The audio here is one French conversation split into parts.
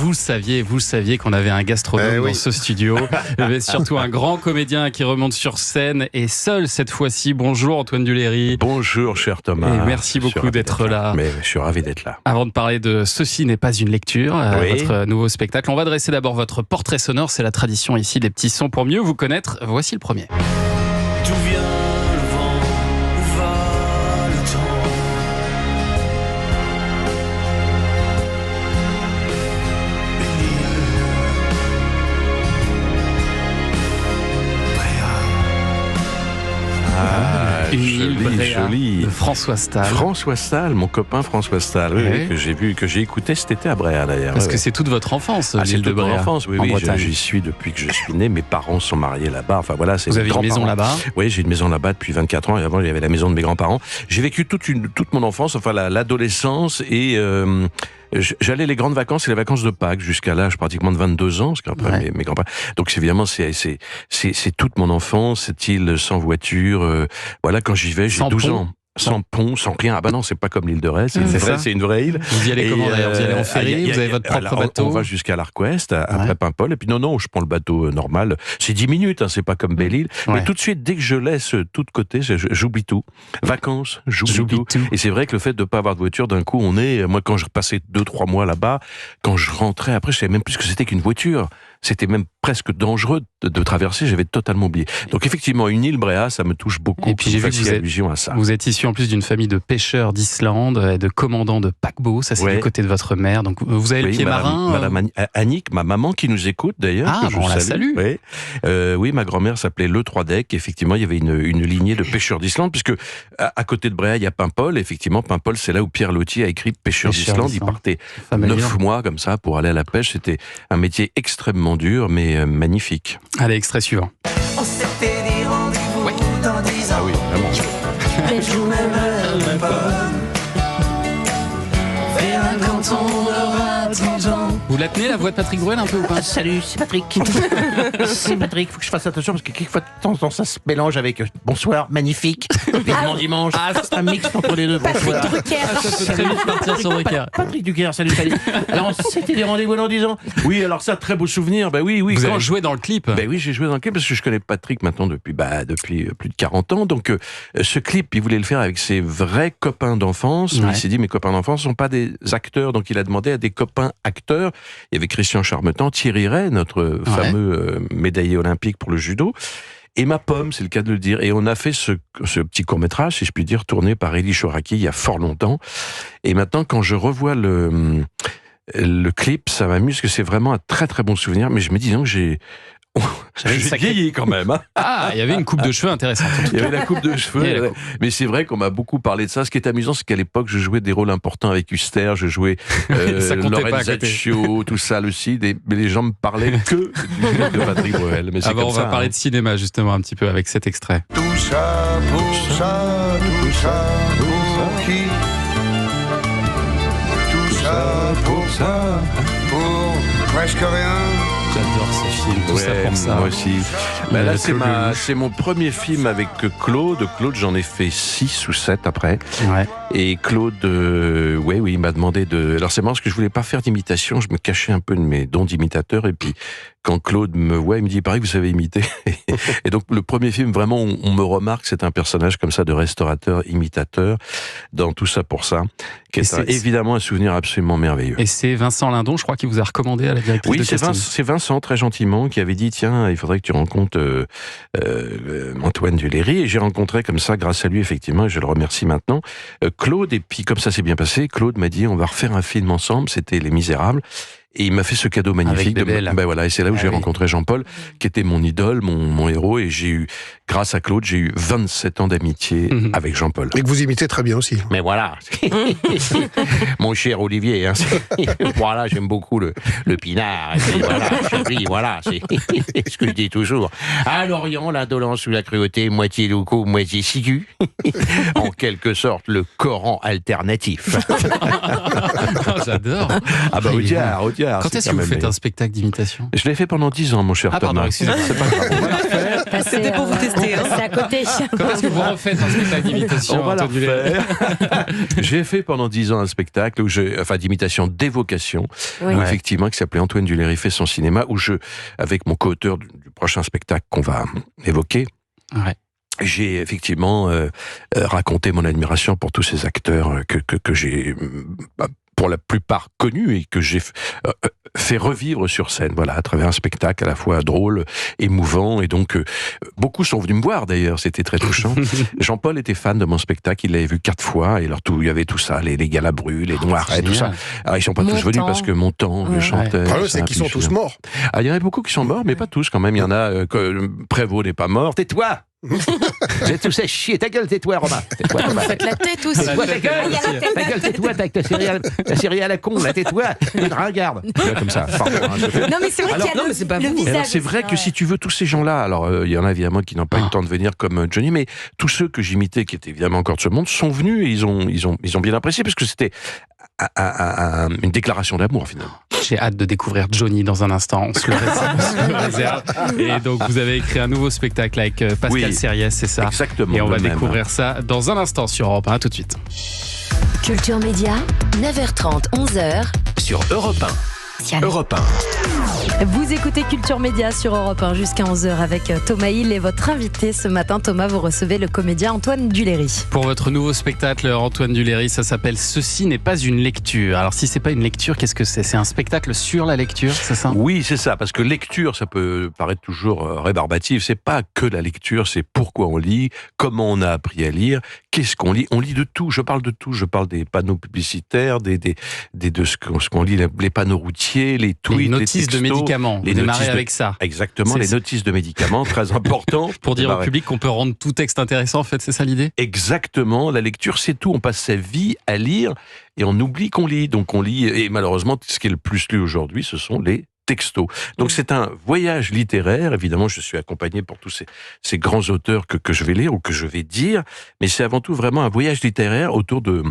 vous saviez qu'on avait un gastronome dans ce studio. Mais surtout un grand comédien qui remonte sur scène et seul cette fois-ci. Bonjour Antoine Duléry. Bonjour cher Thomas. Et merci beaucoup d'être là. Mais je suis ravi d'être là. Avant de parler de Ceci n'est pas une lecture, votre nouveau spectacle, on va dresser d'abord votre portrait sonore. C'est la tradition ici des petits sons pour mieux vous connaître. Voici le premier. D'où vient le vent, où va le temps? Une île Bréa joli. de François Stahl. François Stahl, mon copain François Stahl, que j'ai écouté cet été à Bréa d'ailleurs. Parce que c'est toute votre enfance, l'île de toute Bréa. mon enfance, oui, j'y suis depuis que je suis né. Mes parents sont mariés là-bas. Enfin voilà, c'est. Vous avez une maison là-bas? Oui, j'ai une maison là-bas depuis 24 ans. Et avant, il y avait la maison de mes grands-parents. J'ai vécu toute mon enfance, enfin l'adolescence et. J'allais les grandes vacances et les vacances de Pâques jusqu'à l'âge pratiquement de 22 ans, parce qu'après mes grands-parents. Donc évidemment c'est toute mon enfance, cette île sans voiture. Voilà, quand j'y vais, j'ai 12 ans. Sans pont, sans rien. Ah bah non, c'est pas comme l'île de Ré, c'est une vraie île. Vous y allez comment d'ailleurs? Vous y allez en ferry? Vous avez votre propre bateau? On va jusqu'à l'Arc-Ouest, après Paimpol, et puis non, je prends le bateau normal. C'est 10 minutes, c'est pas comme Belle-Île. Mais tout de suite, dès que je laisse tout de côté, j'oublie tout. Vacances, j'oublie tout. Et c'est vrai que le fait de pas avoir de voiture, d'un coup, moi quand je passais 2-3 mois là-bas, quand je rentrais après, je savais même plus ce que c'était qu'une voiture. C'était même presque dangereux de traverser, j'avais totalement oublié. Donc effectivement, une île Bréa, ça me touche beaucoup. Et puis j'ai vu que vous êtes issu en plus d'une famille de pêcheurs d'Islande et de commandants de paquebots, ça c'est du côté de votre mère, donc vous avez le pied marin. Madame Annick, ma maman qui nous écoute d'ailleurs. Ah, on la salue. Oui, ma grand-mère s'appelait Le Troidec, effectivement il y avait une lignée de pêcheurs d'Islande, puisque à côté de Bréa il y a Paimpol, effectivement Paimpol c'est là où Pierre Loti a écrit Pêcheurs d'Islande, il partait 9 mois comme ça pour aller à la pêche, c'était un métier extrêmement dur mais magnifique. Allez, extrait suivant. On s'était dit rendez-vous dans 10 ans. Ah oui, vraiment. Mais je vous m'aimerai pas. On verra quand on aura 30 ans. Vous la tenez la voix de Patrick Bruel un peu ou pas? Salut, c'est Patrick. C'est Patrick, faut que je fasse attention parce que quelquefois de temps en temps ça se mélange avec bonsoir, magnifique, vivement dimanche. C'est un mix entre les deux. Bonsoir. Ça peut très vite partir sur Drucker. Patrick Drucker, salut. Alors c'était des rendez-vous dans 10 ans. Oui, alors ça, très beau souvenir. Ben oui. Vous avez joué dans le clip? Ben oui, j'ai joué dans le clip parce que je connais Patrick maintenant depuis plus de 40 ans. Donc ce clip, il voulait le faire avec ses vrais copains d'enfance. Il s'est dit, mes copains d'enfance ne sont pas des acteurs, donc il a demandé à des copains acteurs. Il y avait Christian Charmetan, Thierry Ray, notre fameux médaillé olympique pour le judo, et ma pomme, c'est le cas de le dire. Et on a fait ce petit court-métrage, si je puis dire, tourné par Elie Chouraki il y a fort longtemps. Et maintenant, quand je revois le clip, ça m'amuse, parce que c'est vraiment un très très bon souvenir. Mais je me dis, non, j'ai vieilli quand même. Hein. Ah, il y avait une coupe de cheveux intéressante. Il y avait la coupe de cheveux. Mais c'est vrai qu'on m'a beaucoup parlé de ça. Ce qui est amusant, c'est qu'à l'époque, je jouais des rôles importants avec Huster, je jouais Lorenzaccio, tout ça, le Cid. Mais les gens me parlaient que de Patrick Bruel. Mais on va parler de cinéma justement un petit peu avec cet extrait. Tout ça pour qui? Tout ça pour ça, pour presque rien. J'adore ce film, tout ça pour ça. Moi aussi. Là, c'est mon premier film avec Claude. Claude, j'en ai fait 6 ou 7 après. Et Claude, il m'a demandé de... Alors c'est marrant parce que je voulais pas faire d'imitation, je me cachais un peu de mes dons d'imitateur. Et puis quand Claude me voit, il me dit, pareil, vous savez imiter. Et donc le premier film, vraiment, on me remarque, c'est un personnage comme ça de restaurateur, imitateur, dans Tout ça pour ça, qui est évidemment un souvenir absolument merveilleux. Et c'est Vincent Lindon, je crois, qui vous a recommandé à la directrice de casting. Oui, c'est Vincent, très gentiment, qui avait dit, tiens, il faudrait que tu rencontres Antoine Duléry. Et j'ai rencontré comme ça, grâce à lui, effectivement, et je le remercie maintenant, Claude. Et puis, comme ça s'est bien passé, Claude m'a dit, on va refaire un film ensemble, c'était Les Misérables. Et il m'a fait ce cadeau magnifique. Et c'est là où j'ai rencontré Jean-Paul, qui était mon idole, mon héros. Et grâce à Claude, j'ai eu 27 ans d'amitié avec Jean-Paul. Et que vous imitez très bien aussi. Mais voilà, mon cher Olivier, voilà, j'aime beaucoup le pinard. Voilà, c'est ce que je dis toujours. À Lorient, l'indolence ou la cruauté, moitié louco, moitié sigu. En quelque sorte, le Coran alternatif. J'adore. Ah bah, Audiard. Quand est-ce que vous faites un spectacle d'imitation? Je l'ai fait pendant 10 ans, mon cher Thomas. Pardon, excusez-moi. C'est pas grave. C'était pour vous tester. C'est à côté. Quand est-ce que vous refaites un spectacle d'imitation? On va la Antoine Duléry? refaire. J'ai fait pendant 10 ans un spectacle d'imitation, d'évocation, Oui. où effectivement, qui s'appelait Antoine Duléry fait son cinéma, où avec mon co-auteur du prochain spectacle qu'on va évoquer, Ouais. j'ai effectivement raconté mon admiration pour tous ces acteurs que j'ai pour la plupart connus et que j'ai fait revivre sur scène, voilà, à travers un spectacle à la fois drôle, émouvant, et donc beaucoup sont venus me voir d'ailleurs, c'était très touchant. Jean-Paul était fan de mon spectacle, il l'avait vu 4 fois, et alors il y avait tout ça, les Galabru, les Noiret, tout ça. Alors ils sont pas tous venus parce que Montand le chantait. Ah oui, c'est qu'ils sont tous morts. Ah, il y en a beaucoup qui sont morts, mais pas tous quand même. Il y en a, Prévost n'est pas mort. Tais-toi! Vous êtes tous à chier, ta gueule, tais-toi, Romain. Tais-toi, Romain. Faites la tête aussi. Tais-toi, ta gueule, ta gueule, tais-toi, avec ta série à la con, là, tais-toi, une ringarde. Comme ça. Non, mais c'est vrai qu'il y a mais c'est pas le vous. visage. Alors, c'est vrai que si tu veux, tous ces gens-là, alors il y en a évidemment qui n'ont pas eu le temps de venir comme Johnny, mais tous ceux que j'imitais, qui étaient évidemment encore de ce monde, sont venus et ils ont bien apprécié, parce que c'était une déclaration d'amour finalement. J'ai hâte de découvrir Johnny dans un instant. On se le réserve. Et donc, vous avez écrit un nouveau spectacle avec Pascal Sériès, c'est ça? Exactement. Et on va le même. découvrir ça dans un instant sur Europe 1. Tout de suite. Culture Média, 9h30, 11h. Sur Europe 1. Europe 1. Vous écoutez Culture Média sur Europe 1 jusqu'à 11h avec Thomas Hill et votre invité ce matin. Thomas, vous recevez le comédien Antoine Duléry. Pour votre nouveau spectacle, Antoine Duléry, ça s'appelle Ceci n'est pas une lecture. Alors, si c'est pas une lecture, qu'est-ce que c'est? C'est un spectacle sur la lecture, c'est ça? Oui, c'est ça, parce que lecture, ça peut paraître toujours rébarbatif. C'est pas que la lecture, c'est pourquoi on lit, comment on a appris à lire, qu'est-ce qu'on lit. On lit de tout, je parle de tout. Je parle des panneaux publicitaires, de ce qu'on lit, les panneaux routiers, les tweets, les notices de médicaments. Vous démarrez avec ça. Exactement, les notices de médicaments, très important. Pour dire au public qu'on peut rendre tout texte intéressant, en fait, c'est ça l'idée? Exactement, la lecture, c'est tout. On passe sa vie à lire et on oublie qu'on lit. Donc on lit, et malheureusement, ce qui est le plus lu aujourd'hui, ce sont les textos. Donc c'est un voyage littéraire. Évidemment, je suis accompagné pour tous ces grands auteurs que je vais lire ou que je vais dire, mais c'est avant tout vraiment un voyage littéraire autour de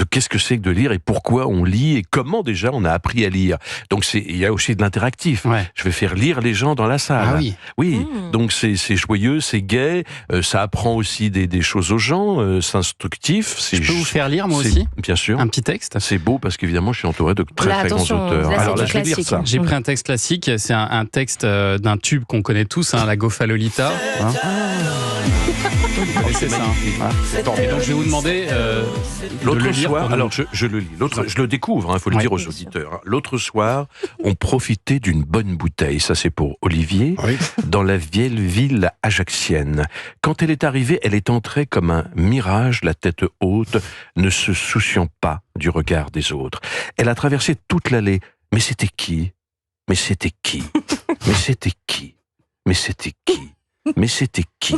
qu'est-ce que c'est que de lire et pourquoi on lit et comment déjà on a appris à lire. Donc il y a aussi de l'interactif. Ouais. Je vais faire lire les gens dans la salle. Ah oui. Oui. Donc c'est joyeux, c'est gai, ça apprend aussi des choses aux gens, c'est instructif. Je peux vous faire lire moi aussi? Bien sûr. Un petit texte? C'est beau parce qu'évidemment je suis entouré de très très grands auteurs. Là, Alors là je vais lire ça. J'ai pris un texte classique, c'est un texte d'un tube qu'on connaît tous, la Goffa Lolita. Hein. Vous connaissez ça. Et donc je vais vous demander l'autre soir, alors je le lis, je le découvre, faut le dire aux auditeurs. L'autre soir, on profitait d'une bonne bouteille, ça c'est pour Olivier, dans la vieille ville ajaxienne. Quand elle est arrivée, elle est entrée comme un mirage, la tête haute, ne se souciant pas du regard des autres. Elle a traversé toute l'allée. Mais c'était qui? Mais c'était qui? Mais c'était qui? Mais c'était qui? Mais c'était qui?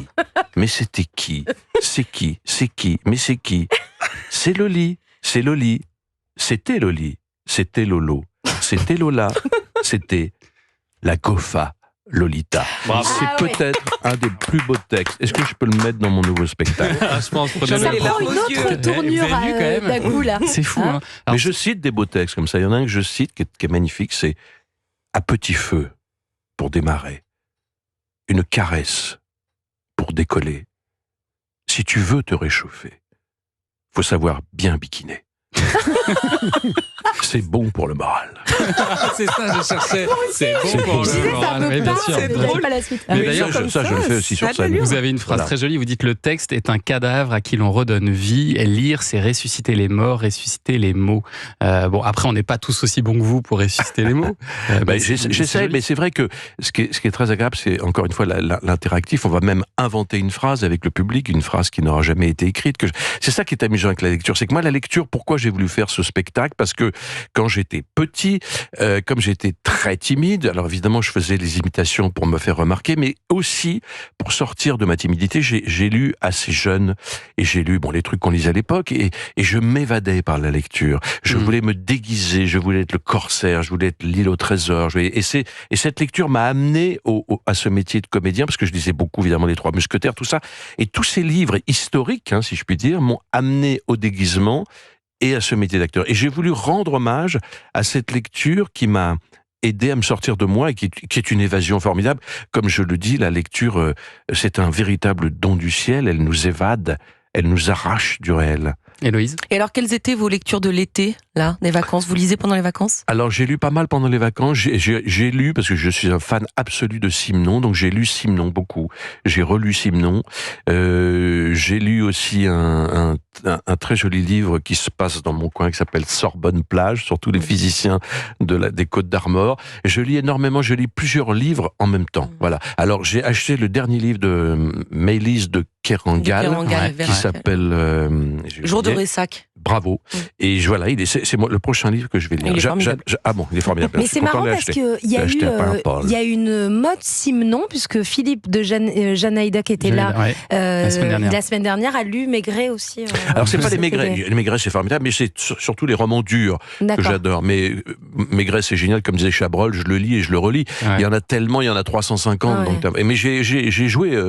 Mais c'était qui? C'est qui? C'est qui? Mais c'est qui? C'est Loli, c'est Loli. C'était Loli, c'était Lolo, c'était Lola, c'était la Goffa Lolita. C'est peut-être un des plus beaux textes. Est-ce que je peux le mettre dans mon nouveau spectacle? Je pense que Ça prend une autre tournure d'un coup là. C'est fou. Hein. Mais je cite des beaux textes comme ça. Il y en a un que je cite qui est magnifique, c'est « À petit feu pour démarrer, une caresse pour décoller. Si tu veux te réchauffer, faut savoir bien bikiner. » C'est bon pour le moral. C'est ça, je cherchais. C'est bon pour le moral. Oui, bien sûr. C'est drôle. Pas la suite. Mais d'ailleurs, ça, je le fais aussi sur scène. Vous avez une phrase très jolie, vous dites « Le texte est un cadavre à qui l'on redonne vie. Lire, c'est ressusciter les morts, ressusciter les mots. » Bon, après, on n'est pas tous aussi bons que vous pour ressusciter les mots. J'essaie, mais c'est vrai que ce qui est très agréable, c'est encore une fois l'interactif. On va même inventer une phrase avec le public, une phrase qui n'aura jamais été écrite. C'est ça qui est amusant avec la lecture. C'est que moi, la lecture, pourquoi j'ai voulu faire ce spectacle? Parce que quand j'étais petit, comme j'étais très timide, alors évidemment je faisais les imitations pour me faire remarquer, mais aussi pour sortir de ma timidité, j'ai lu assez jeune, et j'ai lu les trucs qu'on lisait à l'époque, et je m'évadais par la lecture. Je voulais me déguiser, je voulais être le corsaire, je voulais être l'île au trésor, et cette lecture m'a amené à ce métier de comédien, parce que je lisais beaucoup évidemment les Trois Mousquetaires, tout ça, et tous ces livres historiques, si je puis dire, m'ont amené au déguisement et à ce métier d'acteur. Et j'ai voulu rendre hommage à cette lecture qui m'a aidé à me sortir de moi et qui est une évasion formidable. Comme je le dis, la lecture, c'est un véritable don du ciel. Elle nous évade, elle nous arrache du réel. Héloïse ? Et alors, quelles étaient vos lectures de l'été, là, des vacances? Vous lisez pendant les vacances? Alors, j'ai lu pas mal pendant les vacances. J'ai lu, parce que je suis un fan absolu de Simenon, donc j'ai lu Simenon beaucoup. J'ai relu Simenon. J'ai lu aussi un très joli livre qui se passe dans mon coin, qui s'appelle Sorbonne-Plage, sur tous les physiciens des Côtes d'Armor. Je lis énormément, je lis plusieurs livres en même temps. Voilà. Alors, j'ai acheté le dernier livre de Maëlys de Kerangal, qui s'appelle Jour de Ressac. Bravo. Et voilà, c'est le prochain livre que je vais lire. Il est formidable. Ah bon, il est formidable. Mais c'est marrant parce qu'il y a une mode Simenon, puisque Philippe de Janaïda, qui était là la semaine dernière, a lu Maigret aussi. Alors, c'est pas les Maigret. Les Maigret, c'est formidable, mais c'est surtout les romans durs que j'adore. Mais Maigret, c'est génial, comme disait Chabrol, je le lis et je le relis. Ouais. Il y en a tellement, il y en a 350. Ouais. Donc, mais j'ai joué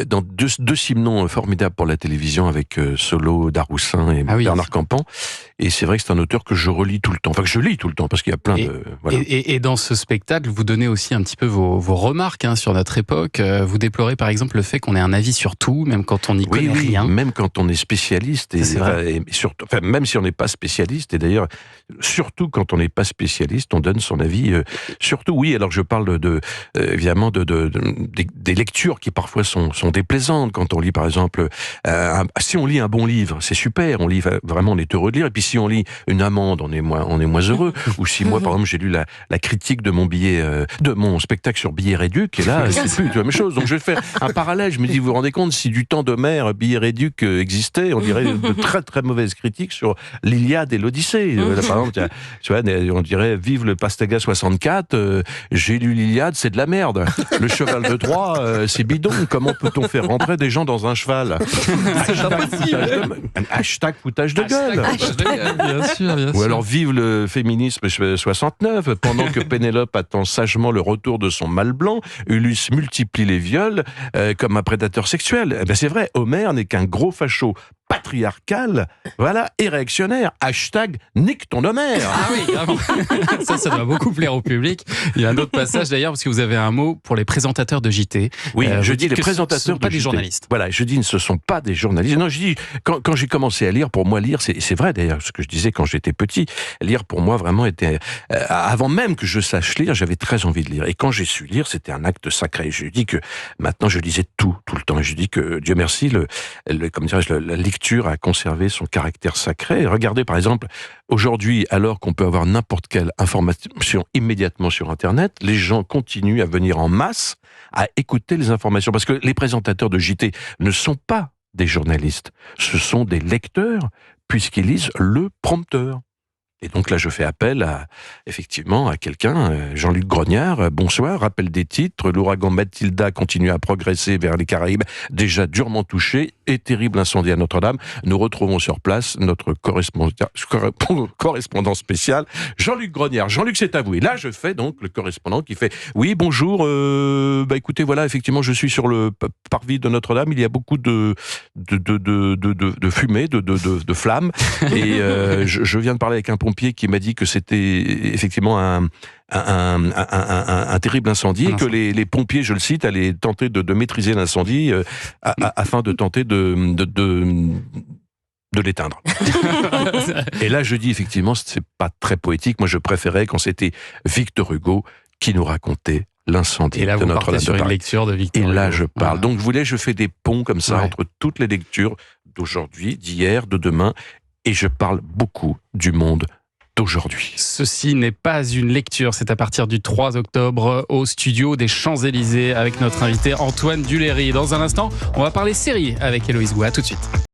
dans deux Simenon formidables pour la télévision avec Solo, Daroussin et Bernard Campan. Et c'est vrai que c'est un auteur que je relis tout le temps. Enfin, que je lis tout le temps, parce qu'il y a plein de... Voilà. Et dans ce spectacle, vous donnez aussi un petit peu vos remarques sur notre époque. Vous déplorez par exemple le fait qu'on ait un avis sur tout, même quand on n'y connaît rien. Même quand on est spécialiste. Et surtout, même si on n'est pas spécialiste. Et d'ailleurs, surtout quand on n'est pas spécialiste, on donne son avis. Surtout, oui, alors je parle évidemment des lectures qui parfois sont déplaisantes. Quand on lit, par exemple... si on lit un bon livre, c'est super. On lit vraiment, on est heureux de lire. Et puis si on lit une amende, on est moins heureux. Ou si moi, par exemple, j'ai lu la critique de mon spectacle sur Billet-Réduc, et là, c'est plus la même chose. Donc je vais faire un parallèle. Je me dis, vous vous rendez compte, si du temps d'Homère, Billet-Réduc existait, on dirait de très très mauvaises critiques sur l'Iliade et l'Odyssée. Par exemple, tu vois, on dirait, vive le Pastaga 64, j'ai lu l'Iliade, c'est de la merde. Le cheval de Troie, c'est bidon. Comment peut-on faire rentrer des gens dans un cheval? Hashtag foutage de gueule. Bien sûr. Ou alors vive le féminisme 69, pendant que Pénélope attend sagement le retour de son mâle blanc, Ulysse multiplie les viols comme un prédateur sexuel. Eh ben c'est vrai, Homère n'est qu'un gros facho patriarcal, voilà, et réactionnaire. Hashtag nique ton Homère. Ah oui, vraiment. Ça doit beaucoup plaire au public. Il y a un autre passage d'ailleurs, parce que vous avez un mot pour les présentateurs de JT. Oui, je dis les présentateurs ce ne sont pas des journalistes. Voilà, je dis ce ne sont pas des journalistes. Non, je dis, quand j'ai commencé à lire, pour moi lire, c'est vrai d'ailleurs, ce que je disais quand j'étais petit, lire pour moi vraiment était... avant même que je sache lire, j'avais très envie de lire. Et quand j'ai su lire, c'était un acte sacré. Je dis que maintenant je lisais tout le temps. Et je dis que, Dieu merci, comme dirais-je, la lecture a conservé son caractère sacré. Regardez par exemple, aujourd'hui, alors qu'on peut avoir n'importe quelle information immédiatement sur Internet, les gens continuent à venir en masse à écouter les informations. Parce que les présentateurs de JT ne sont pas des journalistes, ce sont des lecteurs, puisqu'ils lisent le prompteur. Et donc là, je fais appel effectivement à quelqu'un, Jean-Luc Grognard. Bonsoir, rappel des titres. L'ouragan Mathilda continue à progresser vers les Caraïbes, déjà durement touché, et terrible incendie à Notre-Dame. Nous retrouvons sur place notre correspondant spécial, Jean-Luc Grognard. Jean-Luc, c'est à vous. Et là, je fais donc le correspondant qui fait « Oui, bonjour, écoutez, voilà, effectivement, je suis sur le parvis de Notre-Dame. Il y a beaucoup de fumée, de flammes. Et je viens de parler avec un pompier qui m'a dit que c'était effectivement un terrible incendie, et que les pompiers, je le cite, allaient tenter de maîtriser l'incendie afin de tenter de l'éteindre. Et là, je dis effectivement, c'est pas très poétique. Moi, je préférais quand c'était Victor Hugo qui nous racontait l'incendie de Notre-Dame de Paris. Et là, vous partez sur une lecture de Victor Hugo. Et là, je parle. Donc, je fais des ponts comme ça entre toutes les lectures d'aujourd'hui, d'hier, de demain, et je parle beaucoup du monde d'aujourd'hui. Ceci n'est pas une lecture, c'est à partir du 3 octobre au studio des Champs-Élysées avec notre invité Antoine Duléry. Dans un instant, on va parler série avec Héloïse Goua. À tout de suite.